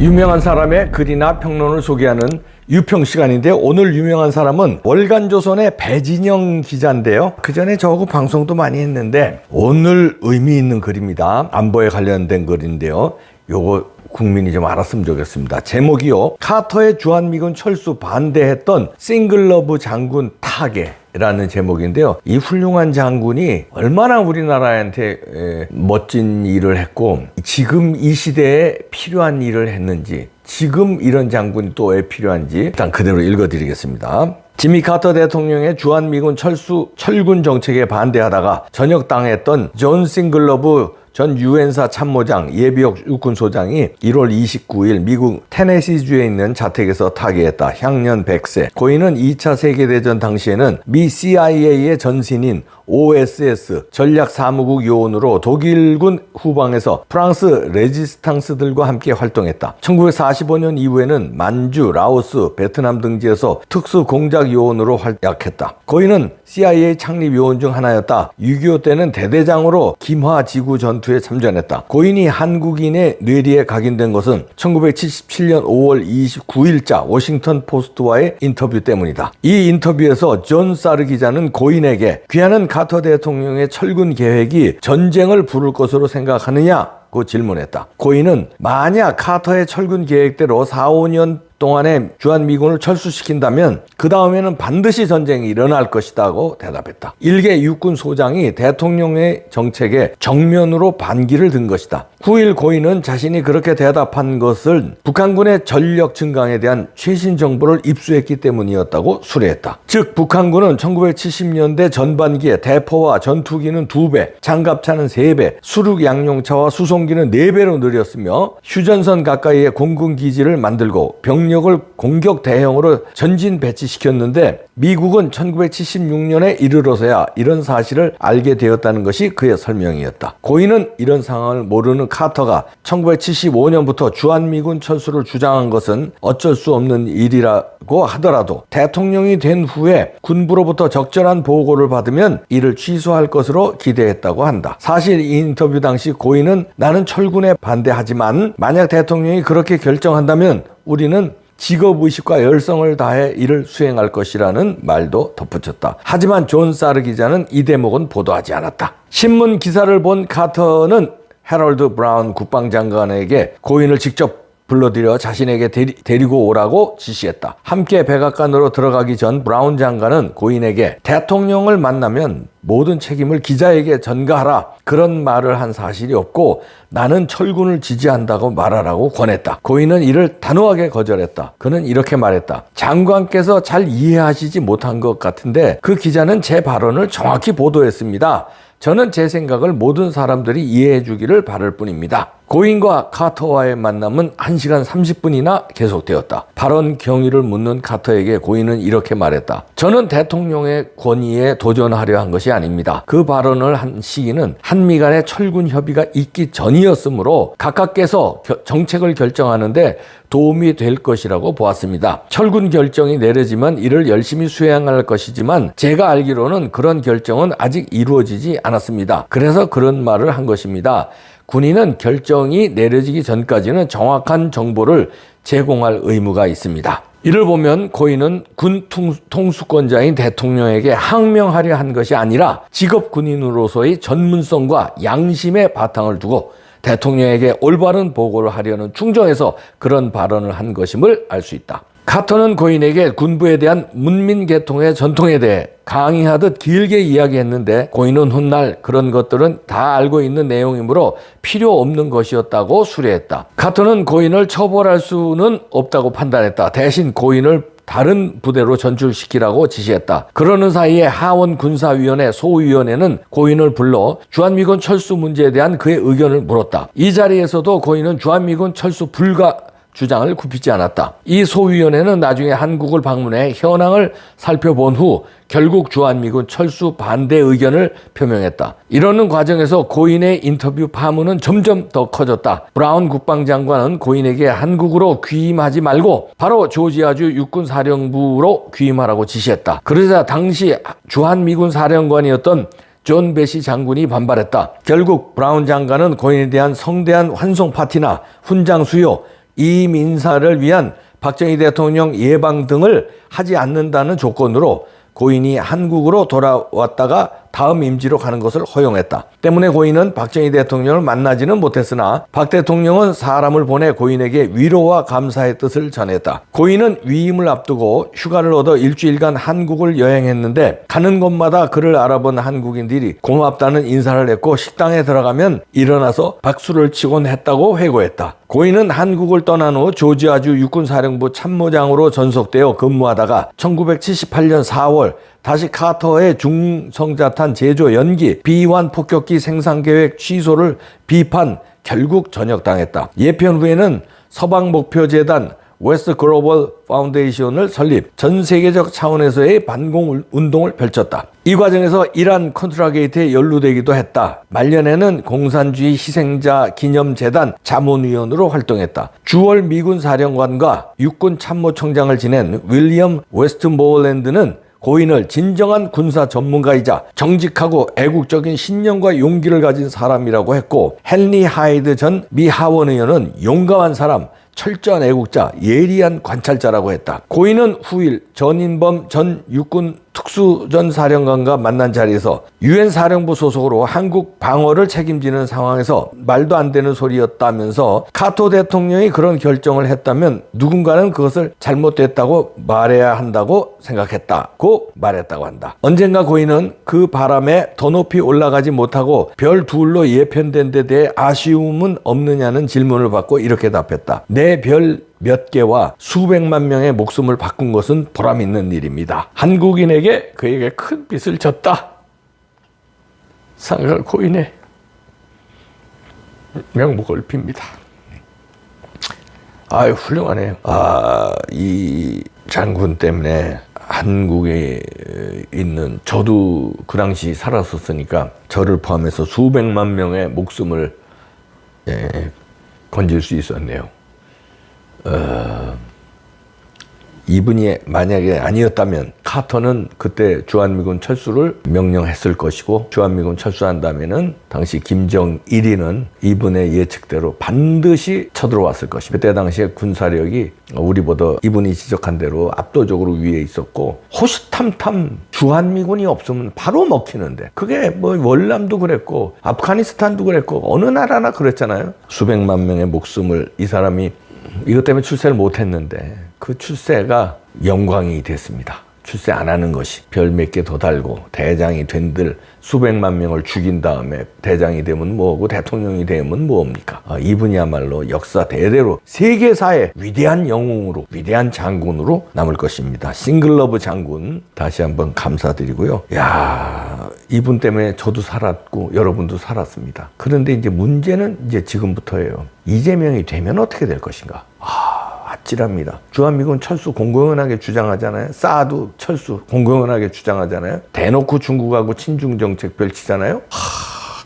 유명한 사람의 글이나 평론을 소개하는 유평 시간인데, 오늘 유명한 사람은 월간조선의 배진영 기자인데요. 그전에 저하고 방송도 많이 했는데 오늘 의미 있는 글입니다. 안보에 관련된 글인데요. 요거 국민이 좀 알았으면 좋겠습니다. 제목이요, 카터의 주한미군 철수 반대했던 싱글러브 장군 타계라는 제목인데요. 이 훌륭한 장군이 얼마나 우리나라한테 멋진 일을 했고 지금 이 시대에 필요한 일을 했는지, 지금 이런 장군이 또 왜 필요한지 일단 그대로 읽어드리겠습니다. 지미 카터 대통령의 주한미군 철군 정책에 반대하다가 전역당했던 존 싱글러브 전 유엔사 참모장 예비역 육군소장이 1월 29일 미국 테네시주에 있는 자택에서 타계했다. 향년 100세. 고인은 2차 세계대전 당시에는 미 CIA의 전신인 OSS 전략사무국 요원으로 독일군 후방에서 프랑스 레지스탕스들과 함께 활동했다. 1945년 이후에는 만주, 라오스, 베트남 등지에서 특수공작 요원으로 활약했다. 고인은 CIA 창립 요원 중 하나였다. 6.25 때는 대대장으로 김화지구 전투에 참전했다. 고인이 한국인의 뇌리에 각인된 것은 1977년 5월 29일자 워싱턴 포스트와의 인터뷰 때문이다. 이 인터뷰에서 존 사르 기자는 고인에게 귀하는 카터 대통령의 철군 계획이 전쟁을 부를 것으로 생각하느냐고 질문했다. 고인은 만약 카터의 철군 계획대로 4-5년 동안에 주한미군을 철수시킨다면 그 다음에는 반드시 전쟁이 일어날 것이다고 대답했다. 일개 육군소장이 대통령의 정책에 정면으로 반기를 든 것이다. 9일 고인은 자신이 그렇게 대답한 것을 북한군의 전력 증강에 대한 최신 정보를 입수했기 때문이었다고 수례했다. 즉 북한군은 1970년대 전반기에 대포와 전투기는 2배, 장갑차는 3배, 수륙 양용차와 수송기는 4배로 늘렸으며 휴전선 가까이에 공군기지를 만들고 병력을 공격 대형으로 전진 배치시켰는데 미국은 1976년에 이르러서야 이런 사실을 알게 되었다는 것이 그의 설명이었다. 고인은 이런 상황을 모르는 카터가 1975년부터 주한미군 철수를 주장한 것은 어쩔 수 없는 일이라고 하더라도 대통령이 된 후에 군부로부터 적절한 보고를 받으면 이를 취소할 것으로 기대했다고 한다. 사실 이 인터뷰 당시 고인은 나는 철군에 반대하지만 만약 대통령이 그렇게 결정한다면 우리는 직업의식과 열성을 다해 이를 수행할 것이라는 말도 덧붙였다. 하지만 존 사르 기자는 이 대목은 보도하지 않았다. 신문 기사를 본 카터는 해럴드 브라운 국방장관에게 고인을 직접 불러들여 자신에게 데리고 오라고 지시했다. 함께 백악관으로 들어가기 전 브라운 장관은 고인에게 대통령을 만나면 모든 책임을 기자에게 전가하라, 그런 말을 한 사실이 없고 나는 철군을 지지한다고 말하라고 권했다. 고인은 이를 단호하게 거절했다. 그는 이렇게 말했다. 장관께서 잘 이해하시지 못한 것 같은데 그 기자는 제 발언을 정확히 보도했습니다. 저는 제 생각을 모든 사람들이 이해해 주기를 바랄 뿐입니다. 고인과 카터와의 만남은 1시간 30분이나 계속되었다. 발언 경위를 묻는 카터에게 고인은 이렇게 말했다. 저는 대통령의 권위에 도전하려 한 것이 아닙니다. 그 발언을 한 시기는 한미 간의 철군 협의가 있기 전이었으므로 각각께서 정책을 결정하는데 도움이 될 것이라고 보았습니다. 철군 결정이 내려지면 이를 열심히 수행할 것이지만 제가 알기로는 그런 결정은 아직 이루어지지 않았습니다. 그래서 그런 말을 한 것입니다. 군인은 결정이 내려지기 전까지는 정확한 정보를 제공할 의무가 있습니다. 이를 보면 고인은 군 통수권자인 대통령에게 항명하려 한 것이 아니라 직업 군인으로서의 전문성과 양심의 바탕을 두고 대통령에게 올바른 보고를 하려는 충정에서 그런 발언을 한 것임을 알 수 있다. 카터는 고인에게 군부에 대한 문민계통의 전통에 대해 강의하듯 길게 이야기했는데 고인은 훗날 그런 것들은 다 알고 있는 내용이므로 필요 없는 것이었다고 수례했다. 카터는 고인을 처벌할 수는 없다고 판단했다. 대신 고인을 다른 부대로 전출시키라고 지시했다. 그러는 사이에 하원 군사위원회 소위원회는 고인을 불러 주한미군 철수 문제에 대한 그의 의견을 물었다. 이 자리에서도 고인은 주한미군 철수 불가 주장을 굽히지 않았다. 이 소위원회는 나중에 한국을 방문해 현황을 살펴본 후 결국 주한미군 철수 반대 의견을 표명했다. 이러는 과정에서 고인의 인터뷰 파문은 점점 더 커졌다. 브라운 국방장관은 고인에게 한국으로 귀임하지 말고 바로 조지아주 육군사령부로 귀임하라고 지시했다. 그러자 당시 주한미군 사령관이었던 존 베시 장군이 반발했다. 결국 브라운 장관은 고인에 대한 성대한 환송 파티나 훈장 수여, 이민사를 위한 박정희 대통령 예방 등을 하지 않는다는 조건으로 고인이 한국으로 돌아왔다가 다음 임지로 가는 것을 허용했다. 때문에 고인은 박정희 대통령을 만나지는 못했으나 박 대통령은 사람을 보내 고인에게 위로와 감사의 뜻을 전했다. 고인은 위임을 앞두고 휴가를 얻어 일주일간 한국을 여행했는데 가는 곳마다 그를 알아본 한국인들이 고맙다는 인사를 했고 식당에 들어가면 일어나서 박수를 치곤 했다고 회고했다. 고인은 한국을 떠난 후 조지아주 육군사령부 참모장으로 전속되어 근무하다가 1978년 4월 다시 카터의 중성자탄 제조 연기, B-1 폭격기 생산계획 취소를 비판 결국 전역당했다. 예편 후에는 서방목표재단 웨스트 글로벌 파운데이션을 설립, 전 세계적 차원에서의 반공 운동을 펼쳤다. 이 과정에서 이란 컨트라게이트에 연루되기도 했다. 말년에는 공산주의 희생자 기념재단 자문위원으로 활동했다. 주월 미군 사령관과 육군 참모총장을 지낸 윌리엄 웨스트모어랜드는 고인을 진정한 군사 전문가이자 정직하고 애국적인 신념과 용기를 가진 사람이라고 했고, 헨리 하이드 전 미 하원 의원은 용감한 사람, 철저한 애국자, 예리한 관찰자라고 했다. 고인은 후일 전인범 전 육군 특수전 사령관과 만난 자리에서 유엔 사령부 소속으로 한국 방어를 책임지는 상황에서 말도 안 되는 소리였다면서 카터 대통령이 그런 결정을 했다면 누군가는 그것을 잘못됐다고 말해야 한다고 생각했다고 말했다고 한다. 언젠가 고인은 그 바람에 더 높이 올라가지 못하고 별 둘로 예편된 데 대해 아쉬움은 없느냐는 질문을 받고 이렇게 답했다. 내 별 몇 개와 수백만 명의 목숨을 바꾼 것은 보람 있는 일입니다. 한국인에게 그에게 큰 빚을 졌다. 상갈 고인의 명복을 빕니다. 아유, 훌륭하네요. 이 장군 때문에 한국에 있는, 저도 그 당시 살았었으니까 저를 포함해서 수백만 명의 목숨을 건질 수 있었네요. 이분이 만약에 아니었다면 카터는 그때 주한미군 철수를 명령했을 것이고, 주한미군 철수한 다음에는 당시 김정일이는 이분의 예측대로 반드시 쳐들어왔을 것이고, 그때 당시에 군사력이 우리보다 이분이 지적한 대로 압도적으로 위에 있었고, 호시탐탐 주한미군이 없으면 바로 먹히는데, 그게 뭐 월남도 그랬고 아프가니스탄도 그랬고 어느 나라나 그랬잖아요. 수백만 명의 목숨을 이 사람이 이것 때문에 출세를 못했는데 그 출세가 영광이 됐습니다. 출세 안 하는 것이 별 몇 개 더 달고 대장이 된들 수백만 명을 죽인 다음에 대장이 되면 뭐고 대통령이 되면 뭐입니까? 이분이야말로 역사 대대로 세계사의 위대한 영웅으로, 위대한 장군으로 남을 것입니다. 싱글러브 장군 다시 한번 감사드리고요. 야, 이분 때문에 저도 살았고 여러분도 살았습니다. 그런데 이제 문제는 이제 지금부터예요. 이재명이 되면 어떻게 될 것인가? 아찔합니다. 주한미군 철수 공공연하게 주장하잖아요. 사드 철수 공공연하게 주장하잖아요. 대놓고 중국하고 친중정책 펼치잖아요.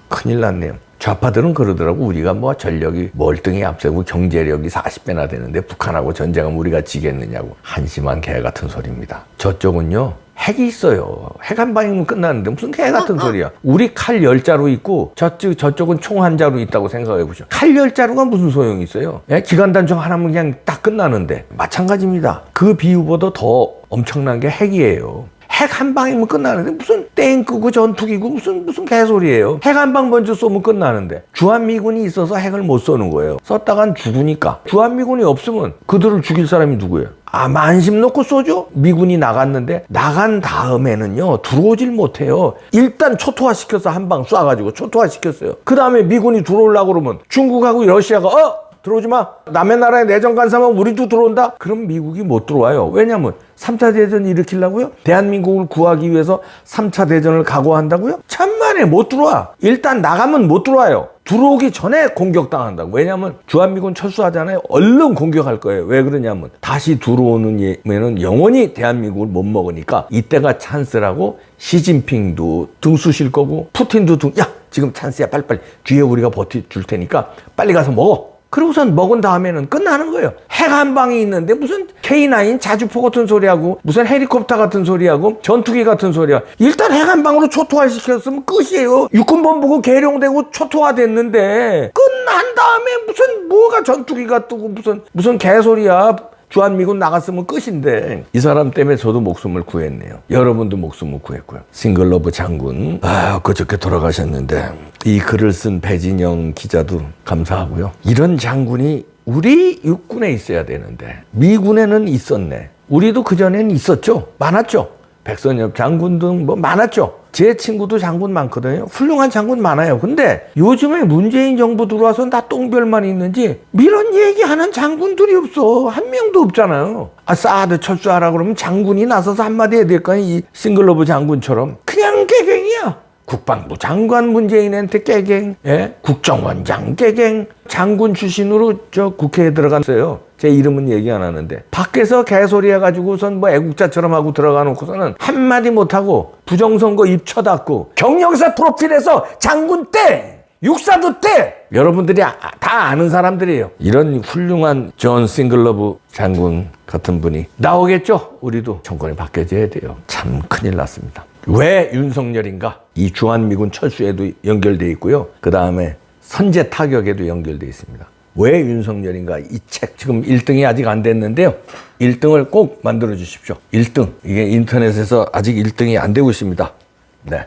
큰일 났네요. 좌파들은 그러더라고. 우리가 뭐 전력이 멀등히 앞세고 경제력이 40배나 되는데 북한하고 전쟁하면 우리가 지겠느냐고. 한심한 개 같은 소리입니다. 저쪽은요, 핵이 있어요. 핵 한 방이면 끝나는데 무슨 개 같은 소리야. 우리 칼 10자루 있고 저쪽은 총 1자루 있다고 생각해 보죠. 칼 10자루가 무슨 소용이 있어요? 기관단총 하나면 그냥 딱 끝나는데. 마찬가지입니다. 그 비유보다 더 엄청난 게 핵이에요. 핵 한 방이면 끝나는데 무슨 땡 끄고 전투기고 무슨 개소리예요. 핵 한 방 먼저 쏘면 끝나는데. 주한미군이 있어서 핵을 못 쏘는 거예요. 썼다간 죽으니까. 주한미군이 없으면 그들을 죽일 사람이 누구예요? 만심 놓고 쏘죠? 미군이 나갔는데 나간 다음에는요 들어오질 못해요. 일단 초토화시켜서 한 방 쏴가지고 초토화시켰어요. 그 다음에 미군이 들어오려고 그러면 중국하고 러시아가 들어오지 마. 남의 나라에 내정 간사하면 우리도 들어온다? 그럼 미국이 못 들어와요. 왜냐면 3차 대전 일으키려고요? 대한민국을 구하기 위해서 3차 대전을 각오한다고요? 천만에 못 들어와. 일단 나가면 못 들어와요. 들어오기 전에 공격당한다고. 왜냐면 주한미군 철수하잖아요. 얼른 공격할 거예요. 왜 그러냐면 다시 들어오는 예면은 영원히 대한민국을 못 먹으니까 이때가 찬스라고. 시진핑도 등수실 거고 푸틴도 지금 찬스야. 빨리빨리. 뒤에 우리가 버텨줄 테니까 빨리 가서 먹어. 그러고선 먹은 다음에는 끝나는 거예요. 핵 한 방이 있는데 무슨 K9 자주포 같은 소리하고 무슨 헬리콥터 같은 소리하고 전투기 같은 소리야. 일단 핵 한 방으로 초토화시켰으면 끝이에요. 육군본부고 계룡되고 초토화됐는데 끝난 다음에 무슨 뭐가 전투기가 뜨고 무슨 개소리야. 주한미군 나갔으면 끝인데 이 사람 때문에 저도 목숨을 구했네요. 여러분도 목숨을 구했고요. 싱글러브 장군 그저께 돌아가셨는데 이 글을 쓴 배진영 기자도 감사하고요. 이런 장군이 우리 육군에 있어야 되는데 미군에는 있었네. 우리도 그전에는 있었죠. 많았죠. 백선엽 장군도 뭐 많았죠. 제 친구도 장군 많거든요. 훌륭한 장군 많아요. 근데 요즘에 문재인 정부 들어와서 다 똥별만 있는지 이런 얘기하는 장군들이 없어. 한 명도 없잖아요. 사드 철수하라 그러면 장군이 나서서 한마디 해야 될 거 아니야. 이 싱글러브 장군처럼. 그냥 깨갱이야. 국방부 장관 문재인한테 깨갱, 예? 국정원장 깨갱, 장군 출신으로 저 국회에 들어갔어요. 제 이름은 얘기 안 하는데 밖에서 개소리 해가지고선 뭐 애국자처럼 하고 들어가 놓고서는 한마디 못하고 부정선거 입 쳐닫고 경력사 프로필에서 장군 때 육사도 때 여러분들이 다 아는 사람들이에요. 이런 훌륭한 존 싱글러브 장군 같은 분이 나오겠죠. 우리도 정권이 바뀌어져야 돼요. 참 큰일 났습니다. 왜 윤석열인가? 이 주한미군 철수에도 연결돼 있고요. 그 다음에 선제 타격에도 연결돼 있습니다. 왜 윤석열인가? 이 책 지금 1등이 아직 안 됐는데요. 1등을 꼭 만들어 주십시오. 1등. 이게 인터넷에서 아직 1등이 안 되고 있습니다. 네.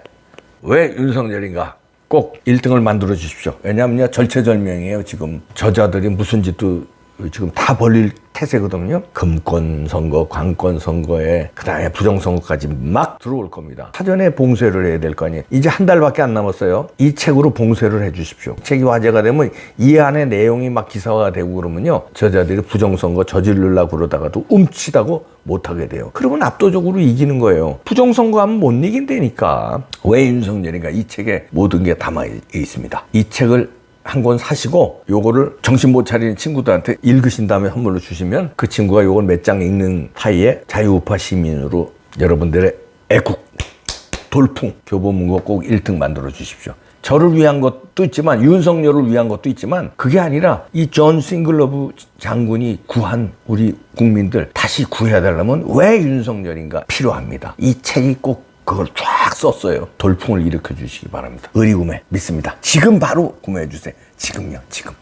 왜 윤석열인가? 꼭 1등을 만들어 주십시오. 왜냐하면 절체절명이에요. 지금 저자들이 무슨 짓도 지금 다 벌릴 태세거든요. 금권 선거, 관권 선거에 그다음에 부정 선거까지 막 들어올 겁니다. 사전에 봉쇄를 해야 될 거 아니에요. 이제 한 달밖에 안 남았어요. 이 책으로 봉쇄를 해 주십시오. 책이 화제가 되면 이 안에 내용이 막 기사화가 되고 그러면요. 저자들이 부정 선거 저지르려고 그러다가도 움치다고 못 하게 돼요. 그러면 압도적으로 이기는 거예요. 부정 선거하면 못 이긴다니까. 왜 윤석열인가? 이 책에 모든 게 담아 있습니다. 이 책을 한 권 사시고 요거를 정신 못 차리는 친구들한테 읽으신 다음에 선물로 주시면 그 친구가 요걸 몇 장 읽는 사이에 자유우파 시민으로 여러분들의 애국, 돌풍, 교보문고 꼭 1등 만들어 주십시오. 저를 위한 것도 있지만 윤석열을 위한 것도 있지만 그게 아니라 이 존 싱글러브 장군이 구한 우리 국민들 다시 구해야 되려면 왜 윤석열인가 필요합니다. 이 책이 꼭 그걸 쫙 썼어요. 돌풍을 일으켜 주시기 바랍니다. 의리구매 믿습니다. 지금 바로 구매해 주세요. 지금요. 지금.